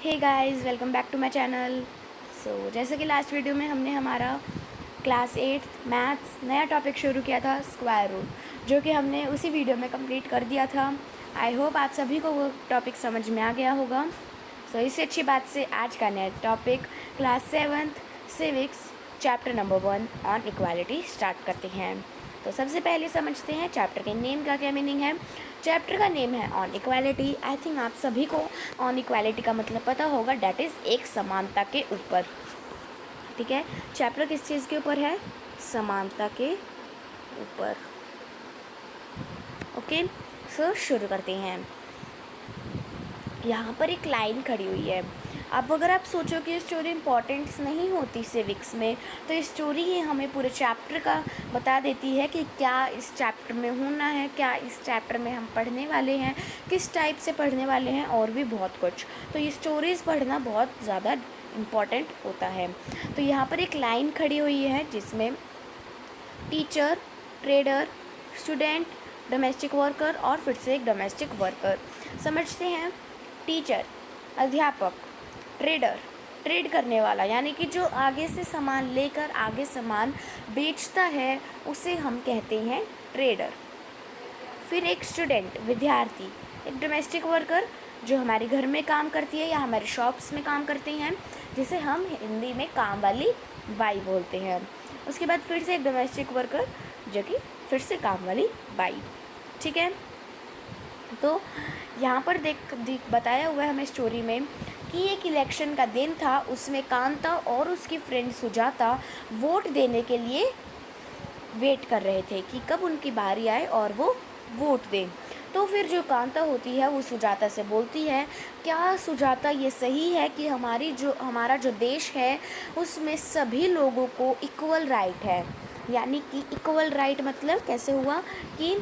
Hey guys, welcome back to my channel. जैसे कि last video में हमने हमारा क्लास 8 मैथ्स नया टॉपिक शुरू किया था, स्क्वायर रूट, जो कि हमने उसी वीडियो में कंप्लीट कर दिया था। आई होप आप सभी को वो टॉपिक समझ में आ गया होगा। इससे अच्छी बात से आज का नया topic class 7th civics chapter number 1 on equality start करते हैं। तो सबसे पहले समझते हैं चैप्टर के नेम का क्या मीनिंग है। चैप्टर का नेम है ऑन इक्वालिटी। आई थिंक आप सभी को ऑन इक्वालिटी का मतलब पता होगा, डैट इज़ एक समानता के ऊपर। ठीक है, चैप्टर किस चीज़ के ऊपर है? समानता के ऊपर। ओके, शुरू करते हैं। यहाँ पर एक लाइन खड़ी हुई है। अब अगर आप सोचो कि ये स्टोरी इम्पॉर्टेंट्स नहीं होती सिविक्स में, तो ये स्टोरी ही हमें पूरे चैप्टर का बता देती है कि क्या इस चैप्टर में होना है, क्या इस चैप्टर में हम पढ़ने वाले हैं, किस टाइप से पढ़ने वाले हैं, और भी बहुत कुछ। तो ये स्टोरीज़ पढ़ना बहुत ज़्यादा इम्पॉर्टेंट होता है। तो यहाँ पर एक लाइन खड़ी हुई है जिसमें teacher, trader, student, domestic worker और फिर से एक डोमेस्टिक वर्कर। समझते हैं। टीचर अध्यापक, ट्रेडर ट्रेड करने वाला, यानी कि जो आगे से सामान लेकर आगे सामान बेचता है उसे हम कहते हैं ट्रेडर। फिर एक स्टूडेंट विद्यार्थी, एक डोमेस्टिक वर्कर जो हमारे घर में काम करती है या हमारे शॉप्स में काम करते हैं, जिसे हम हिंदी में काम वाली बाई बोलते हैं। उसके बाद फिर से एक डोमेस्टिक वर्कर जो कि फिर से काम वाली बाई। ठीक है, तो यहाँ पर बताया हुआ है हमें स्टोरी में कि एक इलेक्शन का दिन था। उसमें कांता और उसकी फ्रेंड सुजाता वोट देने के लिए वेट कर रहे थे कि कब उनकी बारी आए और वो वोट दें। तो फिर जो कांता होती है वो सुजाता से बोलती है, क्या सुजाता ये सही है कि हमारा जो देश है उसमें सभी लोगों को इक्वल राइट है? यानी कि इक्वल राइट मतलब कैसे हुआ कि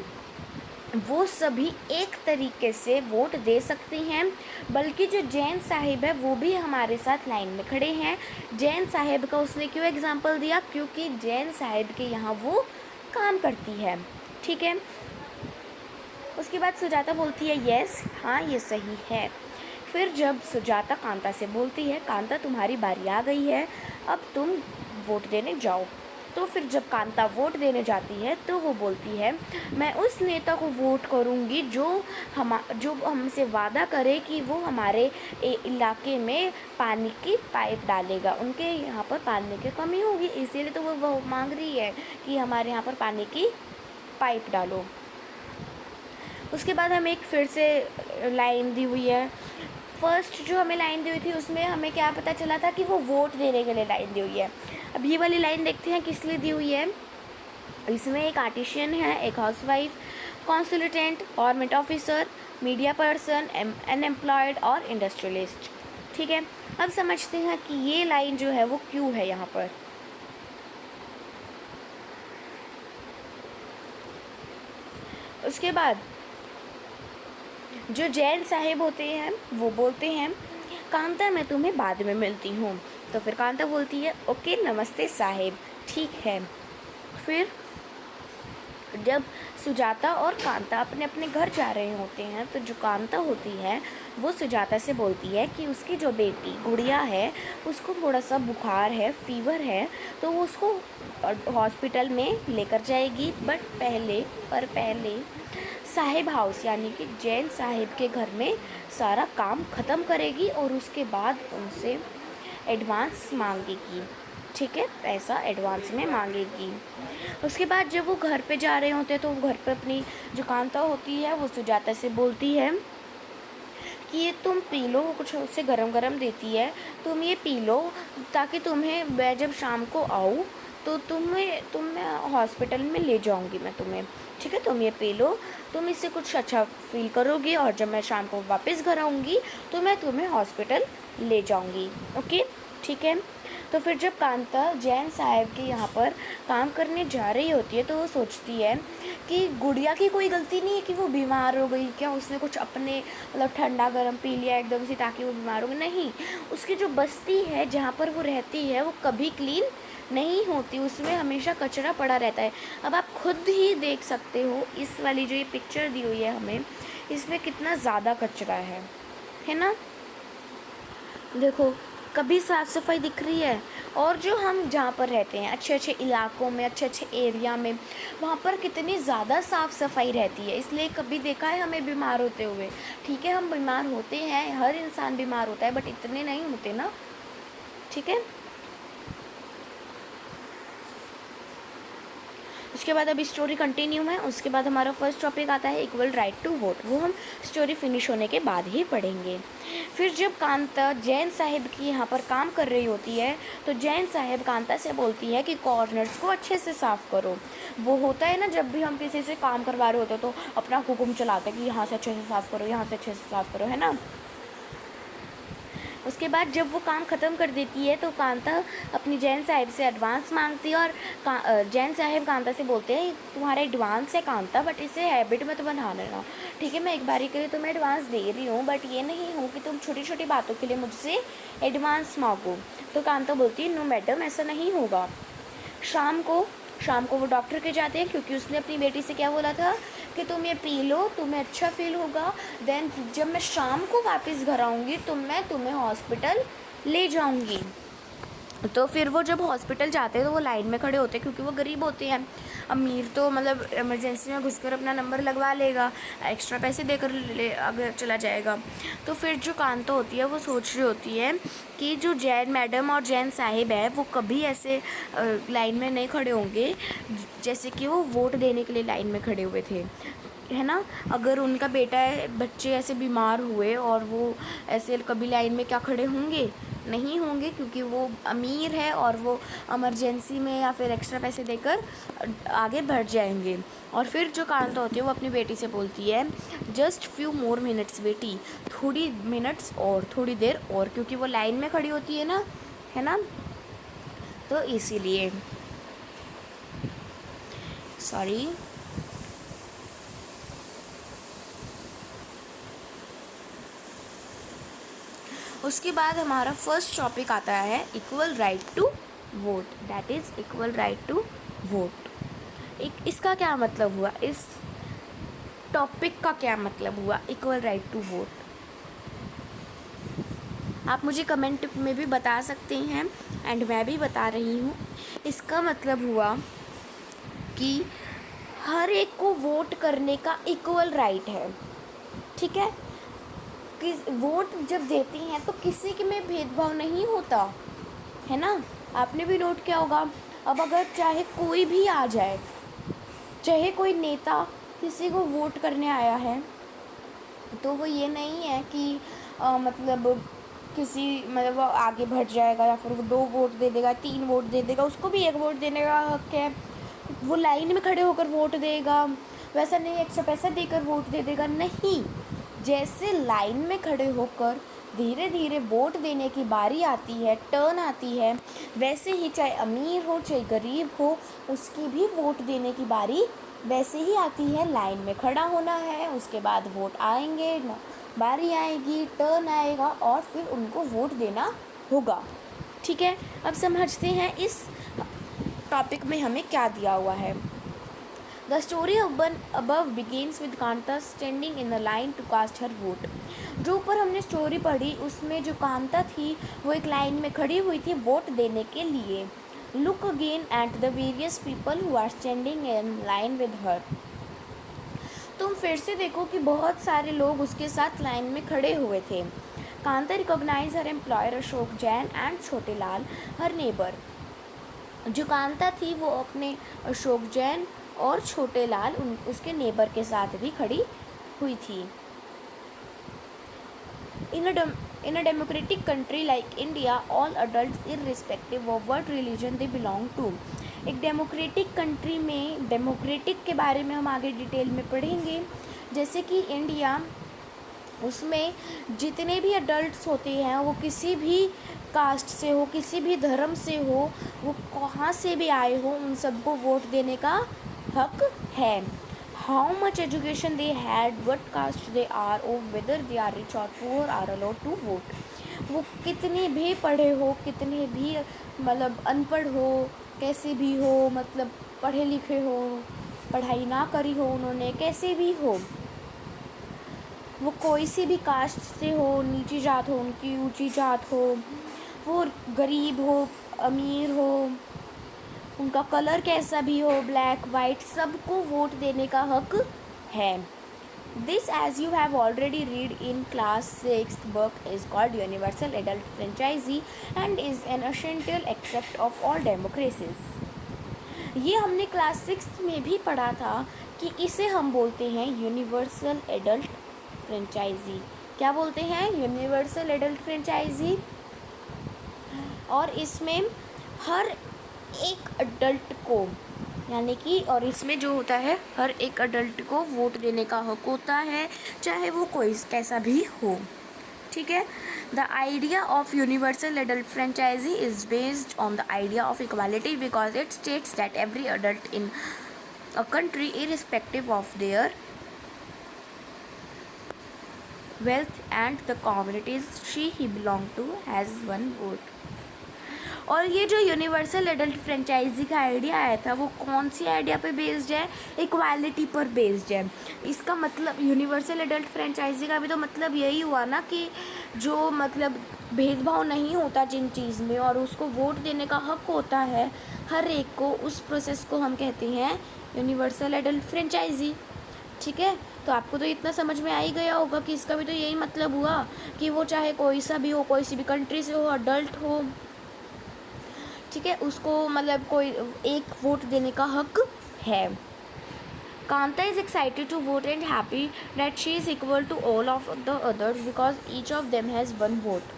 वो सभी एक तरीके से वोट दे सकते हैं, बल्कि जो जैन साहिब है वो भी हमारे साथ लाइन में खड़े हैं। जैन साहिब का उसने क्यों एग्जाम्पल दिया? क्योंकि जैन साहिब के यहाँ वो काम करती है। ठीक है, उसके बाद सुजाता बोलती है यस, हाँ ये सही है। फिर जब सुजाता कांता से बोलती है, कांता तुम्हारी बारी आ गई है, अब तुम वोट देने जाओ। तो फिर जब कांता वोट देने जाती है तो वो बोलती है, मैं उस नेता को वोट करूँगी जो हमसे वादा करे कि वो हमारे इलाके में पानी की पाइप डालेगा। उनके यहाँ पर पानी की कमी होगी, इसीलिए तो वो मांग रही है कि हमारे यहाँ पर पानी की पाइप डालो। उसके बाद हमें एक फिर से लाइन दी हुई है। फर्स्ट जो हमें लाइन दी हुई थी उसमें हमें क्या पता चला था कि वो वोट देने के लिए लाइन दी हुई है। अब ये वाली लाइन देखते हैं किस लिए दी हुई है। इसमें एक आर्टिशियन है, एक housewife, consultant, government officer, media person, unemployed और इंडस्ट्रियलिस्ट। ठीक है, अब समझते हैं कि ये लाइन जो है वो क्यों है यहाँ पर। उसके बाद जो जैन साहिब होते हैं वो बोलते हैं, कांता मैं तुम्हें बाद में मिलती हूँ। तो फिर कांता बोलती है ओके नमस्ते साहिब, ठीक है। फिर जब सुजाता और कांता अपने अपने घर जा रहे होते हैं तो जो कांता होती है वो सुजाता से बोलती है कि उसकी जो बेटी गुड़िया है उसको थोड़ा सा बुखार है, फीवर है, तो वो उसको हॉस्पिटल में लेकर जाएगी। बट पहले साहिब हाउस यानी कि जैन साहिब के घर में सारा काम ख़त्म करेगी और उसके बाद उनसे एडवांस मांगेगी। ठीक है, पैसा एडवांस में मांगेगी। उसके बाद जब वो घर पे जा रहे होते हैं तो वो घर पे अपनी जो कांता होती है वो सुजाता से बोलती है कि ये तुम पी लो, कुछ उससे गरम गरम देती है, तुम ये पी लो ताकि मैं जब शाम को आऊँ तो तुम्हें हॉस्पिटल में ले जाऊँगी मैं तुम्हें। ठीक है, तुम ये पी लो, तुम इससे कुछ अच्छा फील करोगे और जब मैं शाम को वापस घर आऊँगी तो मैं तुम्हें हॉस्पिटल ले जाऊँगी। ओके, ठीक है। तो फिर जब कांता जैन साहब के यहाँ पर काम करने जा रही होती है तो वो सोचती है कि गुड़िया की कोई गलती नहीं है कि वो बीमार हो गई, क्या उसने कुछ अपने मतलब ठंडा गर्म पी लिया एकदम से ताकि वो बीमार हो गई? नहीं, उसकी जो बस्ती है जहाँ पर वो रहती है वो कभी क्लीन नहीं होती, उसमें हमेशा कचरा पड़ा रहता है। अब आप खुद ही देख सकते हो इस वाली जो ये पिक्चर दी हुई है हमें, इसमें कितना ज़्यादा कचरा है ना। देखो कभी साफ़ सफाई दिख रही है। और जो हम जहाँ पर रहते हैं अच्छे अच्छे इलाकों में, अच्छे अच्छे एरिया में, वहाँ पर कितनी ज़्यादा साफ़ सफाई रहती है। इसलिए कभी देखा है हमें बीमार होते हुए? ठीक है, हम बीमार होते हैं, हर इंसान बीमार होता है, बट इतने नहीं होते ना। ठीक है, उसके बाद अभी स्टोरी कंटिन्यू है। उसके बाद हमारा फर्स्ट टॉपिक आता है इक्वल राइट टू वोट। वो हम स्टोरी फिनिश होने के बाद ही पढ़ेंगे। फिर जब कांता जैन साहिब की यहाँ पर काम कर रही होती है, तो जैन साहिब कांता से बोलती है कि कॉर्नर्स को अच्छे से साफ़ करो। वो होता है ना, जब भी हम किसी से काम करवा रहे होते तो अपना हुक्म चलाते हैं कि यहाँ से अच्छे से साफ़ करो, यहाँ से अच्छे से साफ़ करो, है ना। उसके बाद जब वो काम ख़त्म कर देती है तो कांता अपनी जैन साहिब से एडवांस मांगती है। और जैन साहिब कांता से बोलते हैं तुम्हारा एडवांस है कांता, बट इसे हैबिट मत बना लेना। ठीक है, मैं एक बारी के लिए तुम्हें एडवांस दे रही हूँ, बट ये नहीं हो कि तुम छोटी छोटी बातों के लिए मुझसे एडवांस मांगो। तो कांता बोलती है नो मैडम, ऐसा नहीं होगा। शाम को वो डॉक्टर के जाते हैं, क्योंकि उसने अपनी बेटी से क्या बोला था कि तुम ये पी लो, तुम्हें अच्छा फील होगा। देन जब मैं शाम को वापस घर आऊँगी तो मैं तुम्हें हॉस्पिटल ले जाऊँगी। तो फिर वो जब हॉस्पिटल जाते हैं तो वो लाइन में खड़े होते हैं, क्योंकि वो गरीब होते हैं। अमीर तो मतलब इमरजेंसी में घुसकर अपना नंबर लगवा लेगा, एक्स्ट्रा पैसे देकर ले अगर चला जाएगा। तो फिर जो कांता होती है वो सोच रही होती है कि जो जैन मैडम और जैन साहिब है वो कभी ऐसे लाइन में नहीं खड़े होंगे जैसे कि वो वोट देने के लिए लाइन में खड़े हुए थे, है ना। अगर उनका बच्चे ऐसे बीमार हुए और वो ऐसे कभी लाइन में क्या खड़े होंगे? नहीं होंगे, क्योंकि वो अमीर है और वो इमरजेंसी में या फिर एक्स्ट्रा पैसे देकर आगे बढ़ जाएंगे। और फिर जो कांता होती है वो अपनी बेटी से बोलती है जस्ट फ्यू मोर मिनट्स बेटी, थोड़ी मिनट्स और, थोड़ी देर और, क्योंकि वो लाइन में खड़ी होती है ना, है ना। तो इसीलिए सॉरी। उसके बाद हमारा फर्स्ट टॉपिक आता है equal right to vote, that is equal right to vote. इसका क्या मतलब हुआ, इस टॉपिक का क्या मतलब हुआ इक्वल राइट टू वोट? आप मुझे कमेंट में भी बता सकते हैं एंड मैं भी बता रही हूँ। इसका मतलब हुआ कि हर एक को वोट करने का इक्वल राइट है। ठीक है, कि वोट जब देती हैं तो किसी के में भेदभाव नहीं होता, है ना। आपने भी नोट किया होगा। अब अगर चाहे कोई भी आ जाए, चाहे कोई नेता किसी को वोट करने आया है, तो वो ये नहीं है कि मतलब किसी मतलब वो आगे बढ़ जाएगा या फिर वो 2 वोट दे देगा, 3 वोट दे देगा, उसको भी 1 वोट देने का हक है। वो लाइन में खड़े होकर वोट देगा, वैसा नहीं एक्स्ट्रा पैसा देकर वोट दे देगा, नहीं। जैसे लाइन में खड़े होकर धीरे धीरे वोट देने की बारी आती है, टर्न आती है, वैसे ही चाहे अमीर हो चाहे गरीब हो, उसकी भी वोट देने की बारी वैसे ही आती है। लाइन में खड़ा होना है, उसके बाद वोट आएंगे, बारी आएगी, टर्न आएगा और फिर उनको वोट देना होगा। ठीक है, अब समझते हैं इस टॉपिक में हमें क्या दिया हुआ है। The story above begins with Kanta standing in the line to cast her vote. जो ऊपर हमने स्टोरी पढ़ी उसमें जो कांता थी वो एक लाइन में खड़ी हुई थी वोट देने के लिए। Look again at the various people who are standing in line with her. तुम फिर से देखो कि बहुत सारे लोग उसके साथ लाइन में खड़े हुए थे। Kanta recognize her employer Ashok Jain and Chhotelal her neighbour. जो कांता थी वो अपने अशोक जैन और छोटेलाल उसके नेबर के साथ भी खड़ी हुई थी। In a democratic country like India, all adults irrespective of what religion they belong to। एक डेमोक्रेटिक कंट्री में, डेमोक्रेटिक के बारे में हम आगे डिटेल में पढ़ेंगे। जैसे कि इंडिया, उसमें जितने भी अडल्ट्स होते हैं वो किसी भी कास्ट से हो, किसी भी धर्म से हो, वो कहाँ से भी आए हो, उन सबको वोट देने का हक है। How much education they had, what caste they are, or whether they are rich or poor are allowed to vote. वो कितने भी पढ़े हो, कितने भी मतलब अनपढ़ हो, कैसे भी हो, मतलब पढ़े लिखे हो, पढ़ाई ना करी हो उन्होंने, कैसे भी हो, वो कोई सी भी कास्ट से हो, नीची जात हो, उनकी ऊंची जात हो, वो गरीब हो, अमीर हो, उनका कलर कैसा भी हो, ब्लैक वाइट, सबको वोट देने का हक है। This, as you have already read in class 6th book, is called Universal Adult Franchise and is an essential aspect of all democracies. ये हमने क्लास 6th में भी पढ़ा था कि इसे हम बोलते हैं यूनिवर्सल एडल्ट फ्रेंचाइजी। क्या बोलते हैं? Universal adult franchise. और इसमें हर एक अडल्ट को, यानी कि, और इसमें जो होता है हर एक अडल्ट को वोट देने का हक होता है, चाहे वो कोई कैसा भी हो। ठीक है। The idea of universal adult franchise is based on the idea of equality because it states that every adult in a country irrespective of their wealth and the communities he belong to has one vote। और ये जो universal adult franchise का idea आया था वो कौन सी idea पे based है? इक्वालिटी पर बेस्ड है। इसका मतलब यूनिवर्सल एडल्ट फ्रेंचाइजी का भी तो मतलब यही हुआ ना कि जो मतलब भेदभाव नहीं होता जिन चीज़ में, और उसको वोट देने का हक होता है हर एक को, उस प्रोसेस को हम कहते हैं यूनिवर्सल एडल्ट फ्रेंचाइजी। ठीक है। तो आपको तो इतना समझ में आ ही गया होगा कि इसका भी तो यही मतलब हुआ कि वो चाहे कोई सा भी हो, कोई सी भी कंट्री से हो, अडल्ट हो, ठीक है, उसको मतलब कोई एक वोट देने का हक है। Kanta is excited to vote and happy that she is equal to all of the others because each of them has one vote.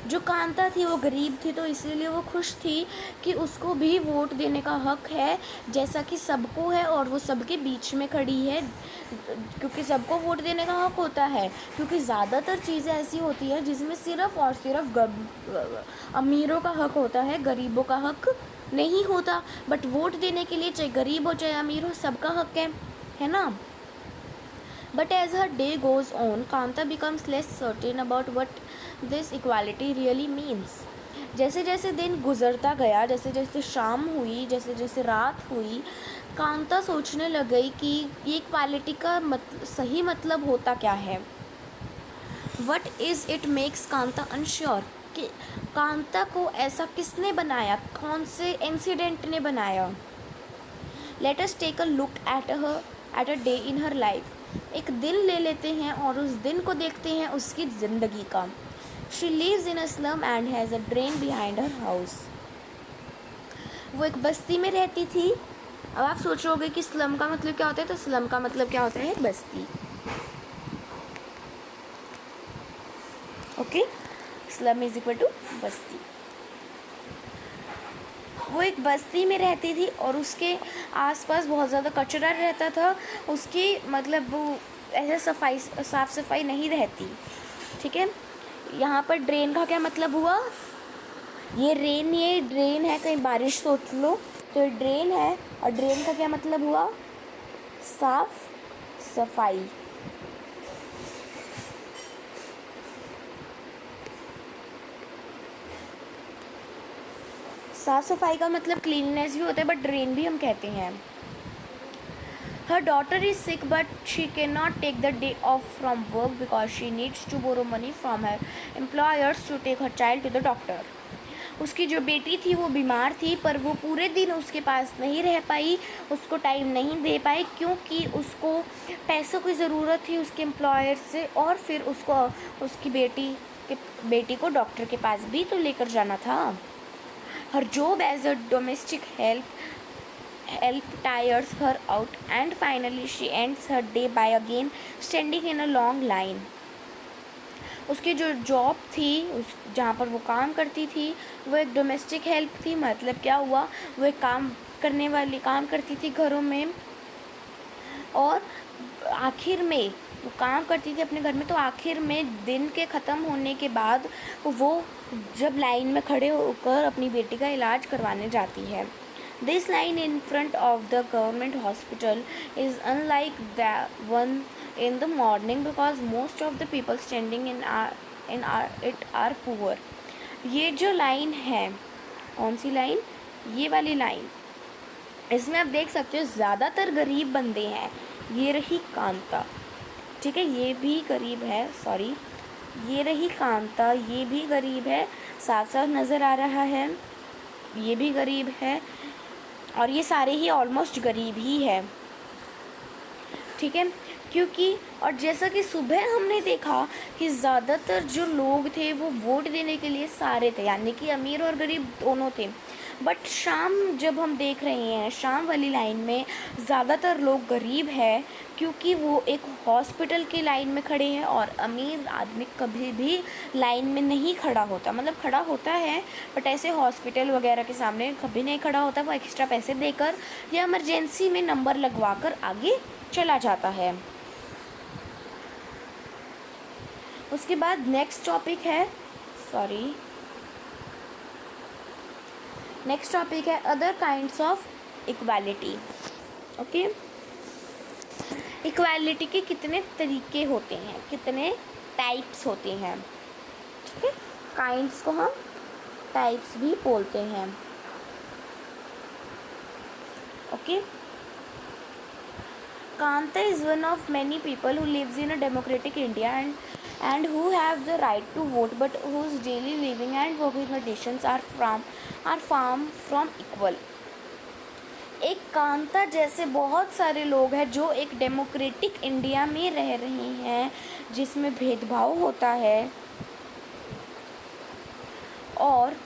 जो कांता थी वो गरीब थी, तो इसीलिए वो खुश थी कि उसको भी वोट देने का हक है जैसा कि सबको है, और वो सबके बीच में खड़ी है क्योंकि सबको वोट देने का हक होता है। क्योंकि ज़्यादातर चीज़ें ऐसी होती हैं जिसमें सिर्फ़ और सिर्फ अमीरों का हक होता है, गरीबों का हक नहीं होता। बट वोट देने के लिए चाहे गरीब हो चाहे अमीर हो, सबका हक है ना। But as her day goes on, Kanta becomes less certain about what this equality really means. जैसे जैसे दिन गुजरता गया, जैसे जैसे शाम हुई, जैसे जैसे रात हुई, कांता सोचने लग गई कि ये इक्वालिटी का सही मतलब होता क्या है। What is it makes Kanta unsure? कि कांता को ऐसा किसने बनाया, कौन से इंसिडेंट ने बनाया। Let us take a look at a day in her life. एक दिन ले लेते हैं और उस दिन को देखते हैं उसकी ज़िंदगी का। She lives in a slum and has a drain behind her house. वो एक बस्ती में रहती थी। अब आप सोच रहे होगे कि स्लम का मतलब क्या होता है, तो स्लम का मतलब क्या होता है? बस्ती। Okay, slum is equal to basti. वो एक बस्ती में रहती थी और उसके आसपास बहुत ज़्यादा कचरा रहता था। उसकी मतलब वो ऐसे साफ़ सफाई नहीं रहती। ठीक है। यहाँ पर ड्रेन का क्या मतलब हुआ? ये ड्रेन है, कहीं बारिश सोच लो तो ये ड्रेन है, और ड्रेन का क्या मतलब हुआ? साफ सफाई। साफ सफाई का मतलब क्लीननेस भी होता है, बट ड्रेन भी हम कहते हैं। Her daughter is sick but she cannot take the day off from work because she needs to borrow money from her employers to take her child to the doctor. उसकी जो बेटी थी वो बीमार थी, पर वो पूरे दिन उसके पास नहीं रह पाई, उसको टाइम नहीं दे पाई क्योंकि उसको पैसों की ज़रूरत थी उसके एम्प्लॉयर से, और फिर उसको उसकी बेटी को डॉक्टर के पास भी तो लेकर जाना था। Her job as a domestic help tires her out and finally she ends her day by again standing in a long line. उसकी जो जॉब थी, उस जहाँ पर वो काम करती थी, वो एक डोमेस्टिक हेल्प थी। मतलब क्या हुआ? वो एक काम करती थी घरों में, और आखिर में वो काम करती थी अपने घर में, तो आखिर में दिन के ख़त्म होने के बाद वो जब लाइन में खड़े होकर अपनी बेटी का इलाज करवाने जाती है। This line in front of the government hospital is unlike the one in the morning because most of the people standing in it are poor. ये जो लाइन है, कौन सी लाइन? ये वाली लाइन। इसमें आप देख सकते हो ज़्यादातर गरीब बंदे हैं। ये रही कांता। ठीक है, ये भी गरीब है, सॉरी, ये रही कांता, ये भी गरीब है, साफ साफ नज़र आ रहा है, ये भी गरीब है, और ये सारे ही ऑलमोस्ट गरीब ही है। ठीक है, क्योंकि और जैसा कि सुबह हमने देखा कि ज़्यादातर जो लोग थे वो वोट देने के लिए सारे थे, यानी कि अमीर और गरीब दोनों थे। बट शाम जब हम देख रहे हैं, शाम वाली लाइन में ज़्यादातर लोग गरीब है, क्योंकि वो एक हॉस्पिटल की लाइन में खड़े हैं, और अमीर आदमी कभी भी लाइन में नहीं खड़ा होता, मतलब खड़ा होता है बट ऐसे हॉस्पिटल वगैरह के सामने कभी नहीं खड़ा होता, वो एक्स्ट्रा पैसे देकर या इमरजेंसी में नंबर लगवा कर आगे चला जाता है। उसके बाद नेक्स्ट टॉपिक है, सॉरी, नेक्स्ट टॉपिक है other kinds of equality. Okay, equality के कितने तरीके होते हैं, कितने टाइप्स होते हैं। ठीक है, काइंड्स को हम टाइप्स भी बोलते हैं। Okay, Kanta is one of many people who lives in a democratic India and who have the right to vote, but whose daily living and working conditions are far from equal. एक कांता जैसे बहुत सारे लोग हैं जो एक democratic India में रह रहे हैं, जिसमें भेदभाव होता है और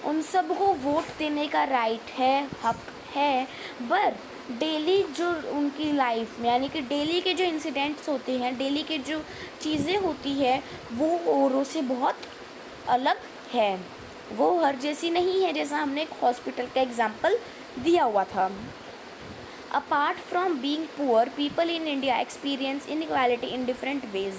उन सबको वोट देने का राइट है, हक है, पर डेली जो उनकी लाइफ में, यानी कि डेली के जो इंसिडेंट्स होते हैं, डेली के जो चीज़ें होती है, वो औरों से बहुत अलग है, वो हर जैसी नहीं है, जैसा हमने एक हॉस्पिटल का एग्जांपल दिया हुआ था। Apart from being poor, people in India experience inequality in different ways.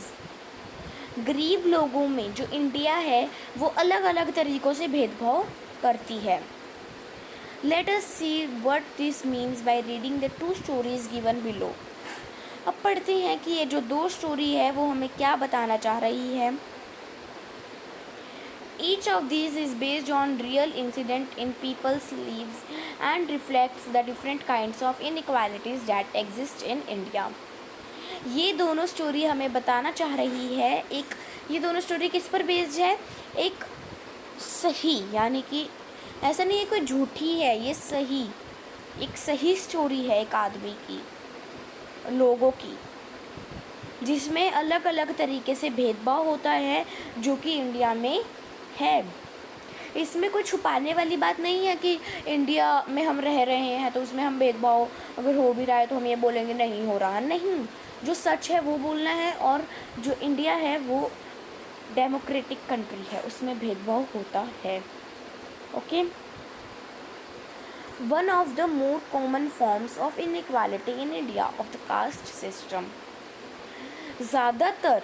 गरीब लोगों में जो इंडिया है वो अलग अलग तरीक़ों से भेदभाव करती है। Let us see what this means by reading the two stories given below. अब पढ़ते हैं कि ये जो दो स्टोरी है वो हमें क्या बताना चाह रही है। Each of these is based on real incident in people's lives and reflects the different kinds of inequalities that exist in India. ये दोनों स्टोरी हमें बताना चाह रही है, एक ये दोनों स्टोरी किस पर बेस्ड है, एक सही, यानी कि ऐसा नहीं है कोई झूठी है, ये सही, एक सही स्टोरी है एक आदमी की, लोगों की, जिसमें अलग अलग तरीके से भेदभाव होता है जो कि इंडिया में है। इसमें कोई छुपाने वाली बात नहीं है कि इंडिया में हम रह रहे हैं तो उसमें हम भेदभाव अगर हो भी रहा है तो हम ये बोलेंगे नहीं हो रहा, नहीं, जो सच है वो बोलना है, और जो इंडिया है वो डेमोक्रेटिक कंट्री है, उसमें भेदभाव होता है। Okay, one of the more common forms of inequality in India of the caste system. ज़्यादातर,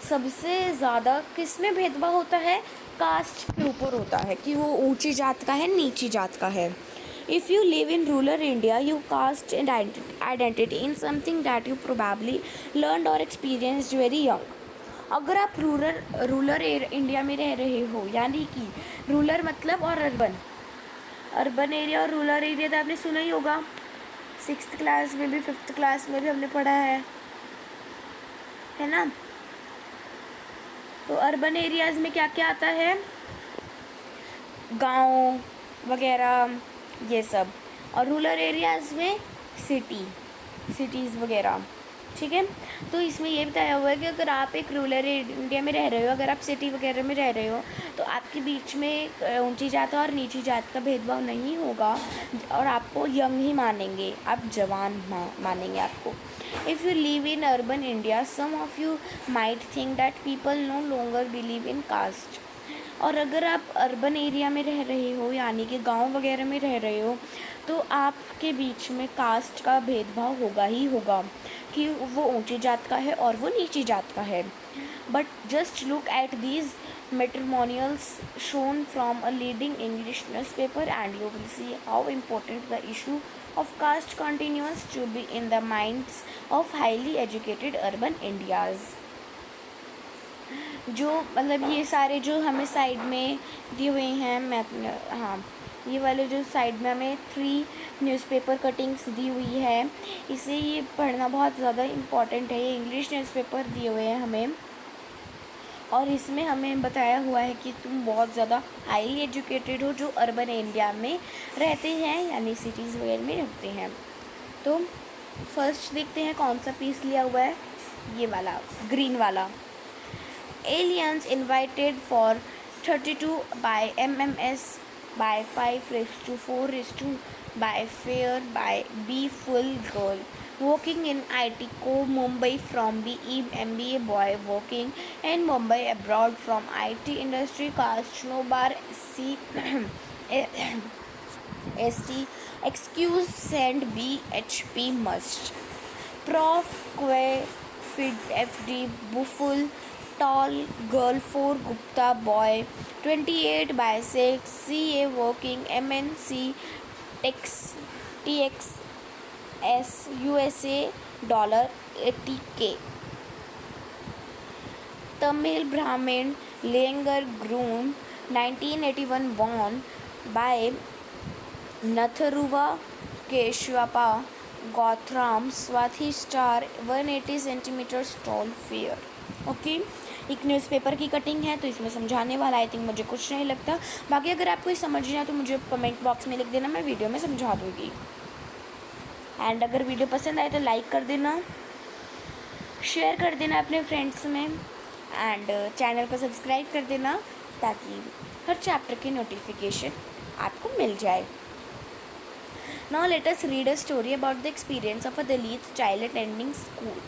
सबसे ज़्यादा किस में भेदभाव होता है, कास्ट के ऊपर होता है कि वो ऊंची जात का है, नीची जात का है। If you live in rural India, you caste identity in something that you probably learned or experienced very young. अगर आप रूरल इंडिया में रह रहे हो, यानी कि रूरल मतलब और अर्बन एरिया और रूरल एरिया तो आपने सुना ही होगा, 6th क्लास में भी 5th क्लास में भी हमने पढ़ा है ना। तो अर्बन एरियाज़ में क्या क्या आता है, गांव वगैरह ये सब, और रूरल एरियाज़ में सिटीज़ वगैरह। ठीक है, तो इसमें ये बताया हुआ है कि अगर आप एक रूरल इंडिया में रह रहे हो, अगर आप सिटी वगैरह में रह रहे हो, तो आपके बीच में ऊंची जात और नीची जात का भेदभाव नहीं होगा, और आपको यंग ही मानेंगे, आप जवान मानेंगे आपको। If you live in urban India, some of you might think that people no longer believe in caste. और अगर आप अर्बन एरिया में रह रहे हो, यानी कि गांव वगैरह में रह रहे हो, तो आपके बीच में कास्ट का भेदभाव होगा ही होगा कि वो ऊंची जात का है और वो नीची जात का है। But just look at these matrimonials shown from a leading English newspaper and you will see how important the issue of caste continuous to be in the minds of highly educated urban Indians. जो मतलब ये सारे जो हमें side में दिए हुए हैं, हाँ, ये वाले जो साइड में हमें 3 न्यूज़पेपर कटिंग्स दी हुई है, इसे ये पढ़ना बहुत ज़्यादा इम्पॉर्टेंट है। ये इंग्लिश न्यूज़पेपर दिए हुए हैं हमें, और इसमें हमें बताया हुआ है कि तुम बहुत ज़्यादा हाईली एजुकेटेड हो जो अर्बन एरिया में रहते हैं, यानी सिटीज़ वगैरह में रहते हैं। तो फर्स्ट देखते हैं कौन सा पीस लिया हुआ है, ये वाला ग्रीन वाला। Aliens invited for 32 by MMS by 5:4 by fair by B full girl working in IT Co Mumbai from BE MBA boy working in Mumbai abroad from IT industry caste no bar C ST excuse send BHP must Prof Que FD Bufful tall girl 4 Gupta boy 28 by 6 CA working MNC TXS USA $80K Tamil Brahmin Liengar groom 1981 born by Natharuva Keshwapa Gothram Swathi star 180 centimeters tall fair। Okay एक newspaper की cutting है, तो इसमें समझाने वाला I think मुझे कुछ नहीं लगता। बाकी अगर आपको समझना है तो मुझे कमेंट बॉक्स में लिख देना, मैं वीडियो में समझा दूँगी। एंड अगर वीडियो पसंद आए तो लाइक कर देना, शेयर कर देना अपने फ्रेंड्स में, एंड चैनल को सब्सक्राइब कर देना ताकि हर चैप्टर की नोटिफिकेशन आपको मिल जाए। Now let us read a story about the experience of a Dalit child attending school.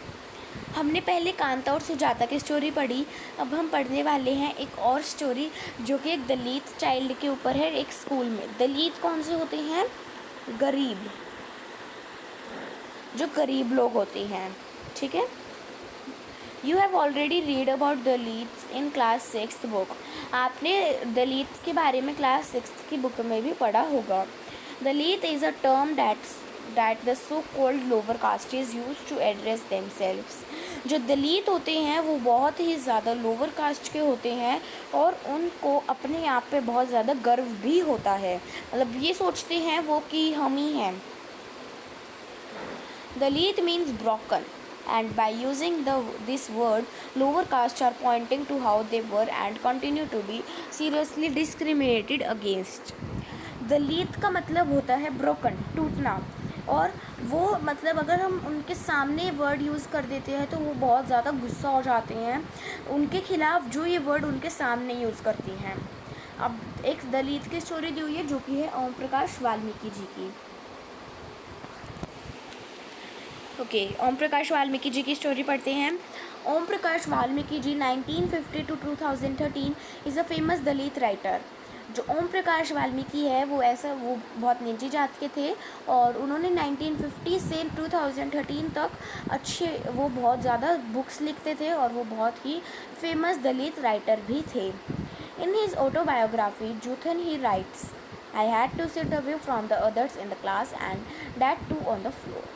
हमने पहले कांता और सुजाता की स्टोरी पढ़ी, अब हम पढ़ने वाले हैं एक और स्टोरी जो कि एक दलित चाइल्ड के ऊपर है एक स्कूल में। दलित कौन से होते हैं? गरीब, जो गरीब लोग होते हैं, ठीक है। You have already read about Dalit in class 6th book. आपने दलित के बारे में क्लास 6th की बुक में भी पढ़ा होगा। Dalit is a term that the so-called lower caste is used to address themselves। जो दलित होते हैं वो बहुत ही ज़्यादा लोअर कास्ट के होते हैं और उनको अपने आप पे बहुत ज़्यादा गर्व भी होता है, मतलब ये सोचते हैं वो कि हम ही हैं। Dalit means broken, and by using this word lower caste are pointing to how they were and continue to be seriously discriminated against। दलित का मतलब होता है ब्रोकन, टूटना, और वो मतलब अगर हम उनके सामने वर्ड यूज़ कर देते हैं तो वो बहुत ज़्यादा गुस्सा हो जाते हैं उनके खिलाफ जो ये वर्ड उनके सामने यूज़ करती हैं। अब एक दलित की स्टोरी दी हुई है जो कि है ओम प्रकाश वाल्मीकि जी की। ओके, ओम प्रकाश वाल्मीकि जी की स्टोरी पढ़ते हैं। ओम Prakash Valmiki ji 1950 to 2013 is a famous Dalit writer. जो ओम प्रकाश वाल्मीकि है वो बहुत नीची जात के थे और उन्होंने 1950 से 2013 तक वो बहुत ज़्यादा बुक्स लिखते थे और वो बहुत ही फेमस दलित राइटर भी थे। In his autobiography Joothan he writes, I had to sit away from the others in the class and that too on the floor.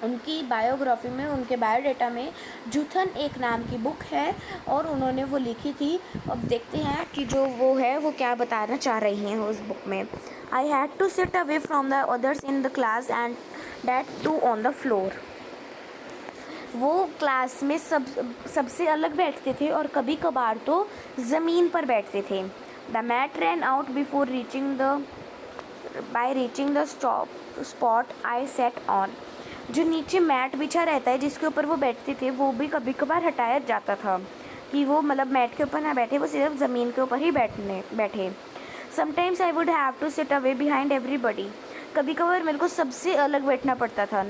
उनकी बायोग्राफी में, उनके बायोडाटा में जुथन एक नाम की बुक है और उन्होंने वो लिखी थी। अब देखते हैं कि जो वो है वो क्या बताना चाह रही हैं उस बुक में। I had to sit away from the others in the class and that too on the floor. वो क्लास में सबसे अलग बैठते थे और कभी कभार तो ज़मीन पर बैठते थे। The mat ran out before reaching the spot I sat on. जो नीचे मैट बिछा रहता है जिसके ऊपर वो बैठते थे वो भी कभी कभार हटाया जाता था कि वो मतलब मैट के ऊपर ना बैठे, वो सिर्फ ज़मीन के ऊपर ही बैठे। Sometimes I would have to sit away behind everybody. कभी कभार मेरे को सबसे अलग बैठना पड़ता था,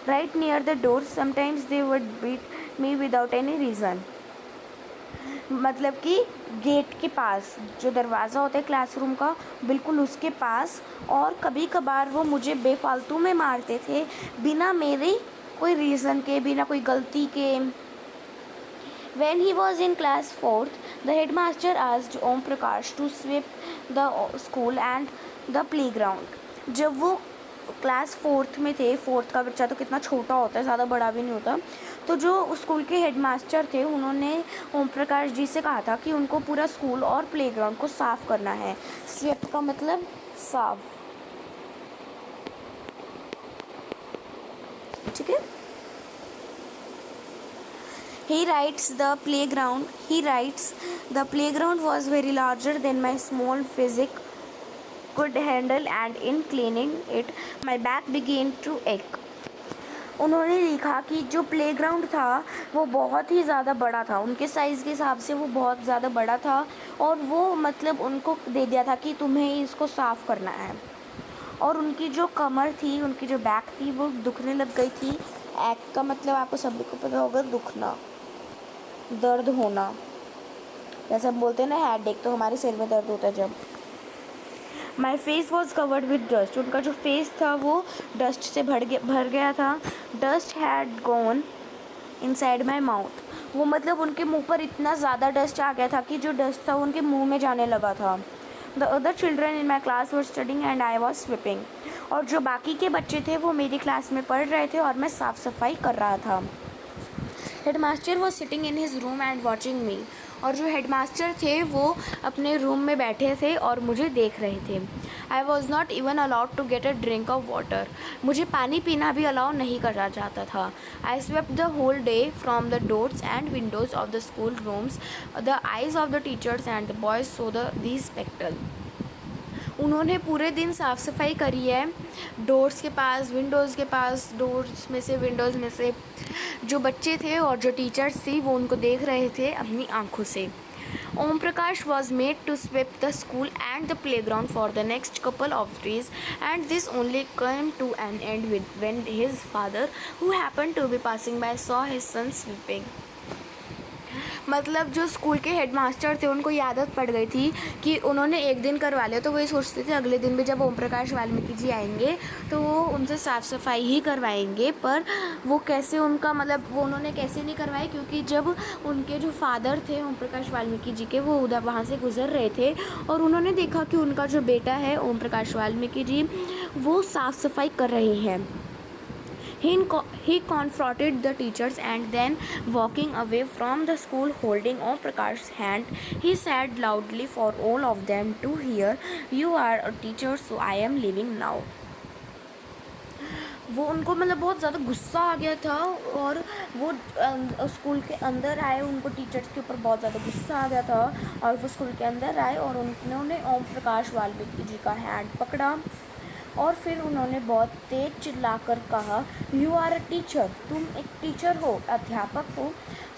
right near the door. Sometimes they would beat me without any reason. मतलब कि गेट के पास जो दरवाज़ा होता है क्लासरूम का बिल्कुल उसके पास, और कभी कभार वो मुझे बेफालतू में मारते थे बिना मेरे कोई रीज़न के, बिना कोई गलती के। When he was in class 4th, the headmaster asked Om Prakash to sweep the school and the playground। जब वो क्लास 4th में थे, 4th का बच्चा तो कितना छोटा होता है, ज़्यादा बड़ा भी नहीं होता, तो जो स्कूल के हेडमास्टर थे उन्होंने ओम प्रकाश जी से कहा था कि उनको पूरा स्कूल और प्लेग्राउंड को साफ़ करना है। स्वीप का मतलब साफ, ठीक है। He writes the playground was very larger than my small physique could handle, and in cleaning it my back began to ache. उन्होंने लिखा कि जो प्लेग्राउंड था वो बहुत ही ज़्यादा बड़ा था, उनके साइज़ के हिसाब से वो बहुत ज़्यादा बड़ा था, और वो मतलब उनको दे दिया था कि तुम्हें इसको साफ़ करना है। और उनकी जो कमर थी, उनकी जो बैक थी वो दुखने लग गई थी। एक का मतलब आपको सभी को पता होगा, दुखना, दर्द होना। जैसे हम बोलते हैं ना हेडेक, तो हमारे सिर में दर्द होता है जब। My face was covered with dust, उनका जो फेस था वो डस्ट से भर गया था। Dust had gone inside my mouth, वो मतलब उनके मुंह पर इतना ज़्यादा डस्ट आ गया था कि जो डस्ट था वो उनके मुंह में जाने लगा था। The other children in my class were studying and I was sweeping, और जो बाकी के बच्चे थे वो मेरी क्लास में पढ़ रहे थे और मैं साफ़ सफाई कर रहा था। Headmaster was sitting in his room and watching मी, और जो हेडमास्टर थे वो अपने रूम में बैठे थे और मुझे देख रहे थे। I was not even allowed to get a drink of water, मुझे पानी पीना भी अलाउ नहीं करना चाहता था। I swept the whole day from the doors and windows of the school rooms, the eyes of the teachers and the boys saw the spectacle. उन्होंने पूरे दिन साफ़ सफाई करी है, डोर्स के पास, विंडोज़ के पास, विंडोज़ में से जो बच्चे थे और जो टीचर्स थी वो उनको देख रहे थे अपनी आंखों से। Om Prakash was made to sweep the school and the playground for the next couple of days, and this only came to an end with when his father who happened to be passing by saw his son sweeping. मतलब जो school के headmaster थे उनको ये आदत पड़ गई थी कि उन्होंने एक दिन करवा लिया तो वो ये सोचते थे अगले दिन भी जब ओम प्रकाश वाल्मीकि जी आएंगे तो वो उनसे साफ़ सफाई ही करवाएंगे। पर वो कैसे, उनका मतलब वो उन्होंने कैसे नहीं करवाए, क्योंकि जब उनके जो फादर थे ओम प्रकाश वाल्मीकि जी के, वो उधर वहाँ से गुजर रहे थे और उन्होंने देखा कि उनका जो बेटा है ओम प्रकाश वाल्मीकि जी वो साफ़ सफाई कर रहे हैं। He confronted the teachers and then walking away from the school holding Om Prakash's hand, he said loudly for all of them to hear, "You are a teacher, so I am leaving now." वो उनको मतलब बहुत ज़्यादा गुस्सा आ गया था और वो स्कूल के अंदर आए, उनको टीचर्स के ऊपर बहुत ज़्यादा गुस्सा आ गया था और वो स्कूल के अंदर आए और उन्होंने ओम प्रकाश वाल्मीकि जी का हैंड पकड़ा और फिर उन्होंने बहुत तेज चिल्लाकर कहा, "यू आर अ टीचर, तुम एक टीचर हो, अध्यापक हो,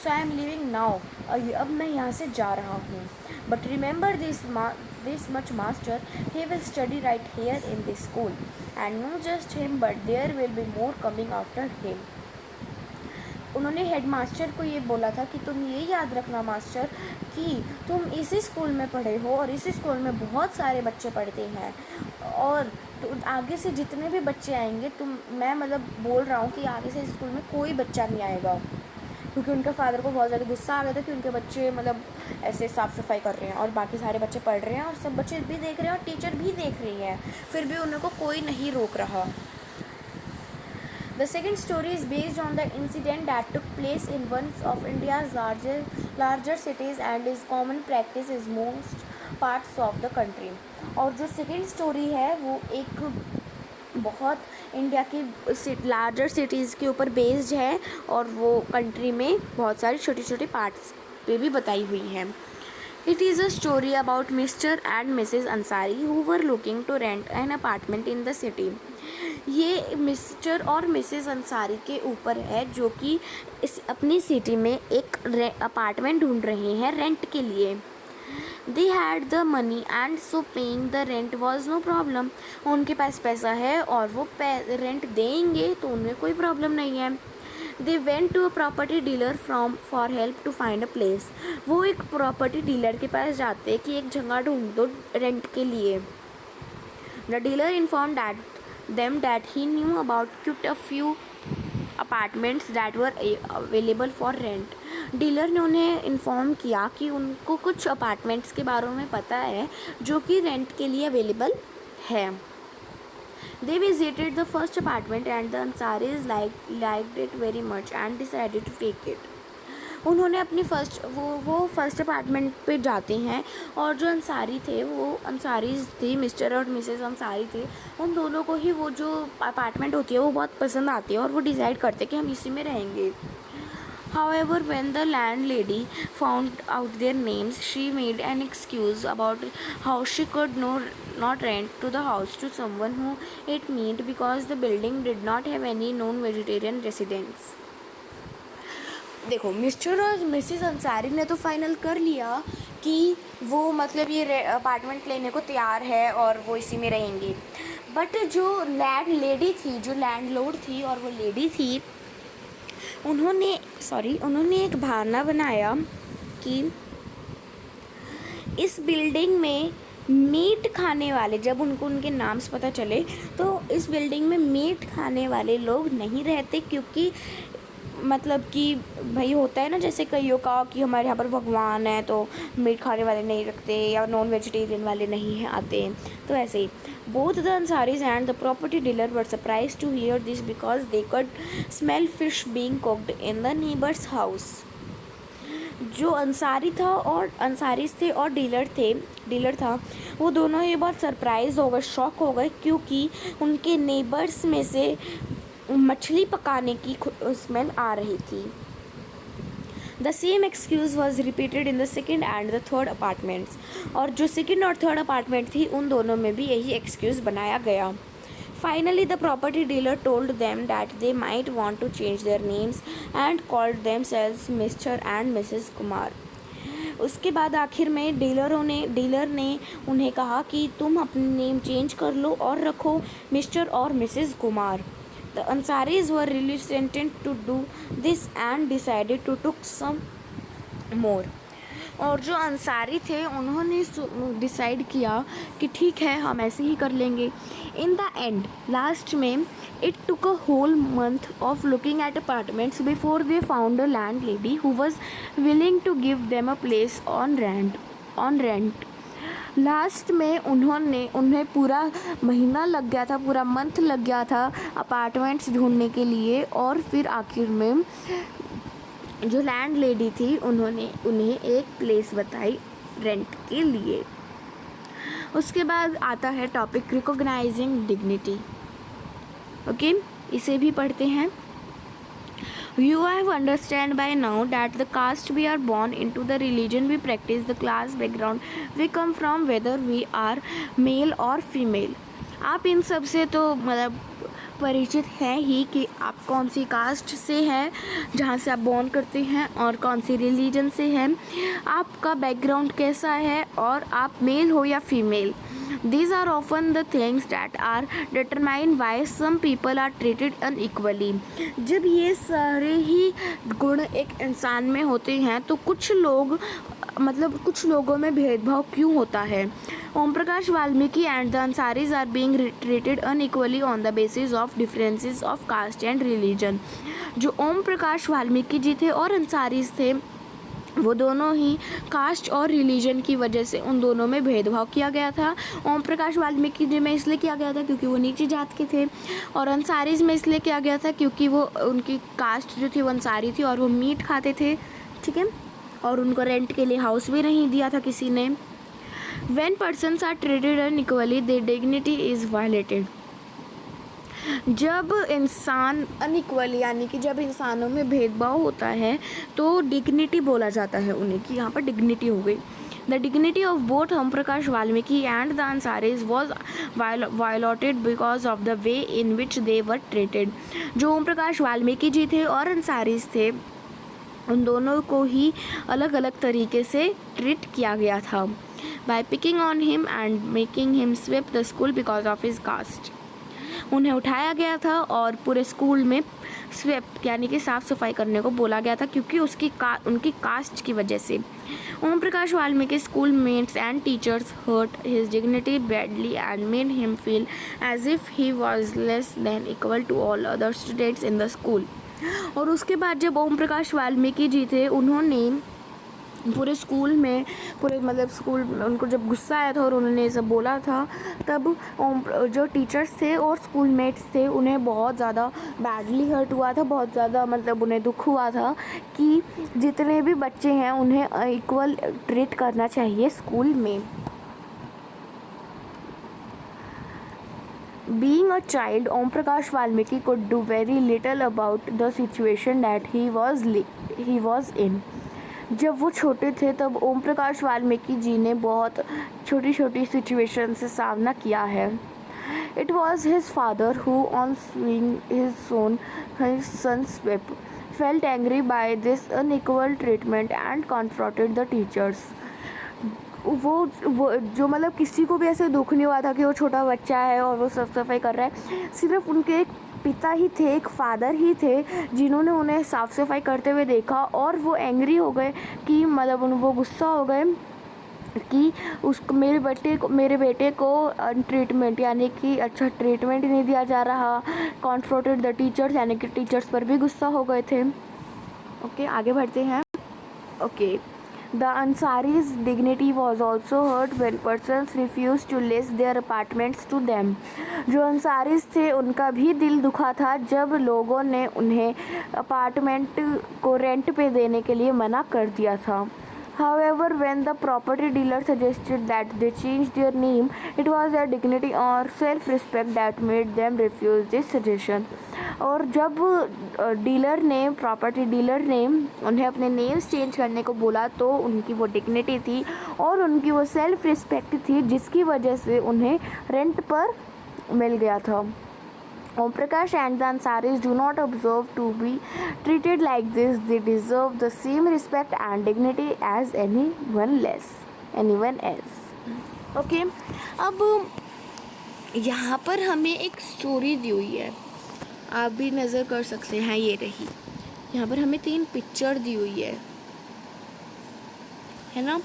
so I am leaving now, अब मैं यहाँ से जा रहा हूँ। But remember this much master, he will study right here in this school, and not just him but there will be more coming after him." उन्होंने हेडमास्टर को ये बोला था कि तुम ये याद रखना मास्टर कि तुम इसी स्कूल में पढ़े हो और इसी स्कूल में बहुत सारे बच्चे पढ़ते हैं, और तो आगे से जितने भी बच्चे आएंगे, मैं मतलब बोल रहा हूँ कि आगे से स्कूल में कोई बच्चा नहीं आएगा, क्योंकि उनके फादर को बहुत ज़्यादा गुस्सा आ गया था कि उनके बच्चे मतलब ऐसे साफ़ सफाई कर रहे हैं और बाकी सारे बच्चे पढ़ रहे हैं और सब बच्चे भी देख रहे हैं और टीचर भी देख रही है, फिर भी उनको कोई नहीं रोक रहा। The second story is based on the incident that took place in one of India's larger cities and is common practice in most parts of the country. और जो सेकेंड स्टोरी है वो एक बहुत इंडिया की लार्जर सिटीज़ के ऊपर based है और वो कंट्री में बहुत सारी छोटी छोटी पार्ट्स पे भी बताई हुई है। It is a story about Mr. and Mrs. Ansari who were looking to rent an apartment in the city. ये मिस्टर और मिसेस अंसारी के ऊपर है जो कि इस अपनी सिटी में एक अपार्टमेंट ढूंढ रहे हैं रेंट के लिए। They had the money and so paying the rent was no problem. उनके पास पैसा है और वो रेंट देंगे तो उनमें कोई प्रॉब्लम नहीं है। They went to a property dealer for help to find a place. वो एक प्रॉपर्टी डीलर के पास जाते कि एक जगह ढूंढ दो रेंट के लिए। The dealer informed them that he knew about quite a few apartments that were available for rent. Dealer ने उन्हें इन्फॉर्म किया कि उनको कुछ अपार्टमेंट्स के बारे में पता है जो कि रेंट के लिए अवेलेबल है। They visited the first apartment and the Ansaris liked it very much and decided to take it. उन्होंने अपनी वो फर्स्ट अपार्टमेंट पे जाते हैं और जो अंसारी थे वो अंसारीज थी, मिस्टर और मिसेस अंसारी थे, उन दोनों को ही वो जो अपार्टमेंट होती है वो बहुत पसंद आती है और वो डिसाइड करते कि हम इसी में रहेंगे. However, when the landlady found out their names, she made an excuse about how she could not rent to the house to someone who ate meat because the building did not have any non-vegetarian residents. देखो, mister और Mrs Ansari ने तो final कर लिया कि वो मतलब ये अपार्टमेंट लेने को तैयार है और वो इसी में रहेंगे. बट जो लैंडलेडी थी, जो लैंडलॉर्ड थी और वो लेडी थी, उन्होंने एक बहाना बनाया कि इस बिल्डिंग में मीट खाने वाले, जब उनको उनके नाम से पता चले तो इस बिल्डिंग में मीट खाने वाले लोग नहीं रहते, क्योंकि मतलब कि भाई होता है ना जैसे कईयों का कि हमारे यहाँ पर भगवान है तो मीट खाने वाले नहीं रखते या नॉन वेजिटेरियन वाले नहीं हैं आते. तो ऐसे ही both the Ansaris and the property dealer were surprised to hear this because they could smell fish being cooked in the neighbor's house. जो अंसारी था और अंसारीज थे और डीलर था, वो दोनों ये बहुत सरप्राइज हो गए, शॉक हो गए, क्योंकि उनके नेबर्स में से मछली पकाने की स्मेल आ रही थी. The same excuse was repeated in the second and the third apartments. और जो सेकेंड और थर्ड अपार्टमेंट थी उन दोनों में भी यही एक्सक्यूज़ बनाया गया. Finally, the property dealer told them that they might want to change their names and called themselves Mr. and Mrs. Kumar. उसके बाद आखिर में डीलर ने उन्हें कहा कि तुम अपने नेम चेंज कर लो और रखो मिस्टर और Mrs Kumar. The Ansaris were reluctant to do this and decided to took some more. और जो अंसारी थे उन्होंने डिसाइड किया कि ठीक है हम ऐसे ही कर लेंगे. इन द एंड लास्ट में it took a whole month of looking at apartments before they found a landlady who was willing to give them a place on rent. Last में उन्हें पूरा महीना लग गया था, पूरा मंथ लग गया था अपार्टमेंट्स ढूंढने के लिए. और फिर आखिर में जो लैंड लेडी थी उन्होंने उन्हें एक प्लेस बताई रेंट के लिए. उसके बाद आता है टॉपिक रिकॉग्नाइजिंग डिग्निटी. ओके, इसे भी पढ़ते हैं. You have understand by now that the caste we are born into, the religion we practice, the class background we come from, whether we are male or female. आप इन सब से तो मतलब परिचित हैं ही कि आप कौन सी कास्ट से हैं, जहाँ से आप बॉर्न करते हैं, और कौन सी रिलीजन से हैं, आपका बैकग्राउंड कैसा है, और आप मेल हो या female. These are often the things that are determine why some people are treated unequally. जब ये सारे ही गुण एक इंसान में होते हैं तो कुछ लोगों में भेदभाव क्यों होता है. Om Prakash Valmiki and the Ansaris are being treated unequally on the basis of differences of caste and religion. जो ओम प्रकाश वाल्मीकि जी थे और अंसारीज थे वो दोनों ही कास्ट और रिलीजन की वजह से उन दोनों में भेदभाव किया गया था. ओम प्रकाश वाल्मीकि जी में इसलिए किया गया था क्योंकि वो नीची जात के थे, और अंसारीज में इसलिए किया गया था क्योंकि वो उनकी कास्ट जो थी वो अंसारी थी और वो मीट खाते थे. ठीक है, और उनको रेंट के लिए हाउस भी नहीं दिया था किसी ने. When persons are treated unequally, their dignity is violated. जब इंसान अनइक्वल यानी कि जब इंसानों में भेदभाव होता है तो डिग्निटी बोला जाता है उन्हें, कि यहाँ पर डिग्निटी हो गई. The dignity of both Om Prakash Valmiki and the Ansaris was violated because of the way in which they were treated. जो ओम प्रकाश वाल्मीकि जी थे और अंसारीज थे उन दोनों को ही अलग अलग तरीके से ट्रीट किया गया था. By picking on him and making him sweep the school because of his caste. उन्हें उठाया गया था और पूरे स्कूल में स्वेप यानी कि साफ़ सफाई करने को बोला गया था क्योंकि उनकी कास्ट की वजह से. Om Prakash Valmiki schoolmates and teachers hurt his dignity badly and made him feel as if he was less than equal to all other students in the school. और उसके बाद जब ओम प्रकाश वाल्मीकि जी थे उन्होंने पूरे स्कूल में, पूरे मतलब स्कूल में उनको जब गुस्सा आया था और उन्होंने ये सब बोला था, तब जो टीचर्स थे और स्कूलमेट्स थे उन्हें बहुत ज़्यादा बैडली हर्ट हुआ था, बहुत ज़्यादा मतलब उन्हें दुख हुआ था कि जितने भी बच्चे हैं उन्हें इक्वल ट्रीट करना चाहिए स्कूल में। Being a child, Om Prakash Valmiki could do very little about the situation that he was in. जब वो छोटे थे तब ओम प्रकाश वाल्मीकि जी ने बहुत छोटी छोटी सिचुएशन से सामना किया है। It was his father who, on seeing his son's whip, felt angry by this unequal treatment and confronted the teachers. वो जो मतलब किसी को भी ऐसे दुख नहीं हुआ था कि वो छोटा बच्चा है और वो साफ सफाई कर रहा है, सिर्फ उनके एक पिता ही थे, एक फादर ही थे जिन्होंने उन्हें साफ़ सफाई करते हुए देखा और वो एंग्री हो गए कि मतलब वो गुस्सा हो गए कि मेरे बेटे को ट्रीटमेंट यानी कि अच्छा ट्रीटमेंट नहीं दिया जा रहा। कॉन्फ्रोंटेड द टीचर्स यानी कि टीचर्स पर भी गुस्सा हो गए थे। ओके, आगे बढ़ते हैं। Okay, The Ansari's dignity was also hurt when persons refused to lease their apartments to them. जो अंसारीज थे उनका भी दिल दुखा था जब लोगों ने उन्हें अपार्टमेंट को रेंट पे देने के लिए मना कर दिया था। However, when the property dealer suggested that they change their name, it was their dignity or self-respect that made them refuse this suggestion. और जब प्रॉपर्टी डीलर ने उन्हें अपने नेम्स चेंज करने को बोला तो उनकी वो डिग्निटी थी और उनकी वो सेल्फ रिस्पेक्ट थी जिसकी वजह से उन्हें रेंट पर मिल गया था। Om Prakash and the Ansaris do not observe to be treated like this. They deserve the same respect and dignity as anyone else. Okay, अब यहाँ पर हमें एक स्टोरी दी हुई है, आप भी नज़र कर सकते हैं। ये रही, यहाँ पर हमें 3 पिक्चर दी हुई है ना,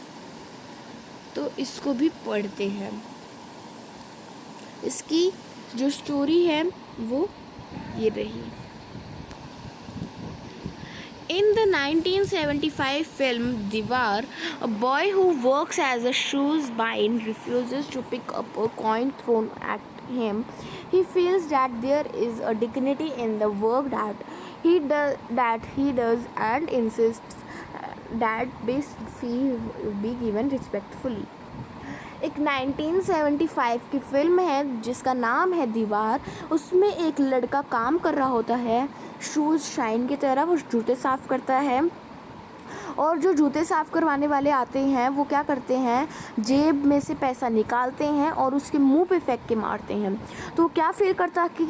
तो इसको भी पढ़ते हैं। इसकी जो स्टोरी है वो ये रही। In the 1975 film Diwar, a boy who works as a shoes bind refuses to pick up a coin thrown at him. He feels that there is a dignity in the work that he does and insists that this fee be given respectfully. एक 1975 की film है जिसका नाम है दीवार। उसमें एक लड़का काम कर रहा होता है शूज़ शाइन की तरह, वो जूते साफ़ करता है और जो जूते साफ़ करवाने वाले आते हैं वो क्या करते हैं, जेब में से पैसा निकालते हैं और उसके मुंह पे फेंक के मारते हैं। तो क्या फील करता है कि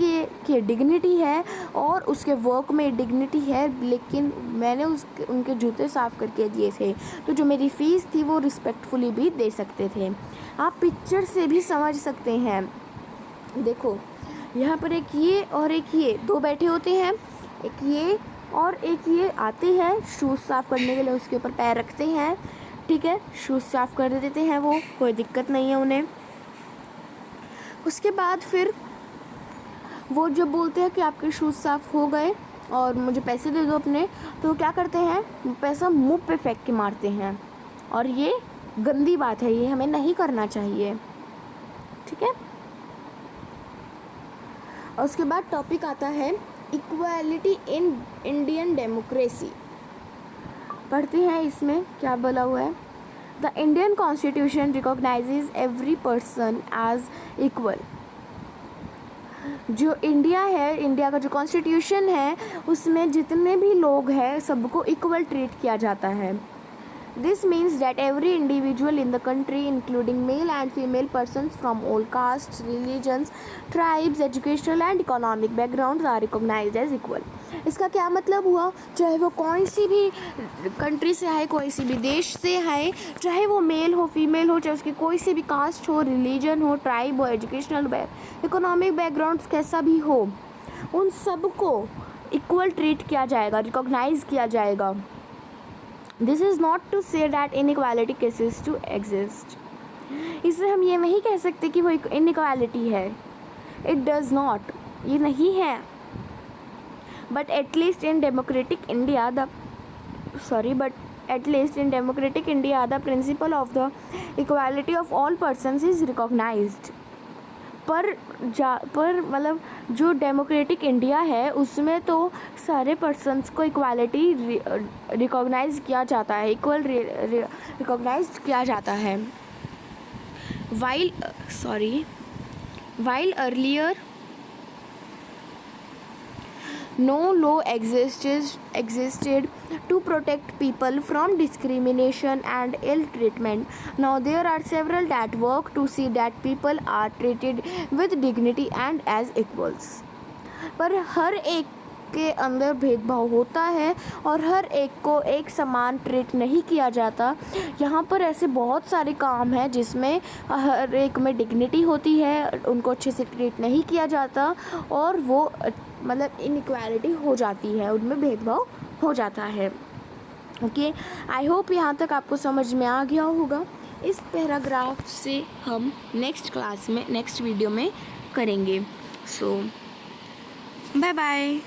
ये डिग्निटी है और उसके वर्क में डिग्निटी है, लेकिन मैंने उनके जूते साफ़ करके दिए थे तो जो मेरी फ़ीस थी वो रिस्पेक्टफुली भी दे सकते थे। आप पिक्चर से भी समझ सकते हैं। देखो यहाँ पर एक ये और एक ये 2 बैठे होते हैं, एक ये और एक ये आते हैं शूज़ साफ़ करने के लिए, उसके ऊपर पैर रखते हैं, ठीक है, शूज़ साफ़ कर देते हैं, वो कोई दिक्कत नहीं है उन्हें। उसके बाद फिर वो जब बोलते हैं कि आपके शूज़ साफ़ हो गए और मुझे पैसे दे दो अपने, तो क्या करते हैं, पैसा मुंह पे फेंक के मारते हैं और ये गंदी बात है, ये हमें नहीं करना चाहिए, ठीक है। और उसके बाद टॉपिक आता है इक्वालिटी इन इंडियन डेमोक्रेसी। पढ़ते हैं इसमें क्या बोला हुआ है। The Indian constitution recognizes every person as equal. जो इंडिया है, इंडिया का जो कॉन्स्टिट्यूशन है उसमें जितने भी लोग हैं सबको इक्वल ट्रीट किया जाता है। This means that every individual in the country, including male and female persons from all castes, religions, tribes, educational and economic backgrounds, are recognized as equal. इसका क्या मतलब हुआ, चाहे वो कोई सी भी कंट्री से आए, कोई सी भी देश से आए, चाहे वो मेल हो फीमेल हो, चाहे उसकी कोई सी भी कास्ट हो, रिलीजन हो, ट्राइब हो, एजुकेशनल इकोनॉमिक बैकग्राउंड कैसा भी हो, उन सबको इक्वल ट्रीट किया जाएगा, रिकॉग्नाइज किया जाएगा। This is not to say that inequality cases to exist. इससे हम ये नहीं कह सकते कि वो inequality है, it does not, ये नहीं है। But at least in democratic India, but at least in democratic India, the principle of the equality of all persons is recognized. पर मतलब जो डेमोक्रेटिक इंडिया है उसमें तो सारे पर्सन्स को इक्वालिटी रिकॉग्नाइज किया जाता है, इक्वल रिकॉग्नाइज किया जाता है. While earlier no law existed to protect people from discrimination and ill treatment. Now there are several that work to see that people are treated with dignity and as equals. पर हर एक के अंदर भेदभाव होता है और हर एक को एक समान ट्रीट नहीं किया जाता. यहाँ पर ऐसे बहुत सारे काम हैं जिसमें हर एक में डिग्निटी होती है, उनको अच्छे से ट्रीट नहीं किया जाता और वो मतलब इनइक्वालिटी हो जाती है, उनमें भेदभाव हो जाता है. ओके, आई होप यहाँ तक आपको समझ में आ गया होगा. इस पैराग्राफ से हम नेक्स्ट क्लास में नेक्स्ट वीडियो में करेंगे. सो बाय बाय.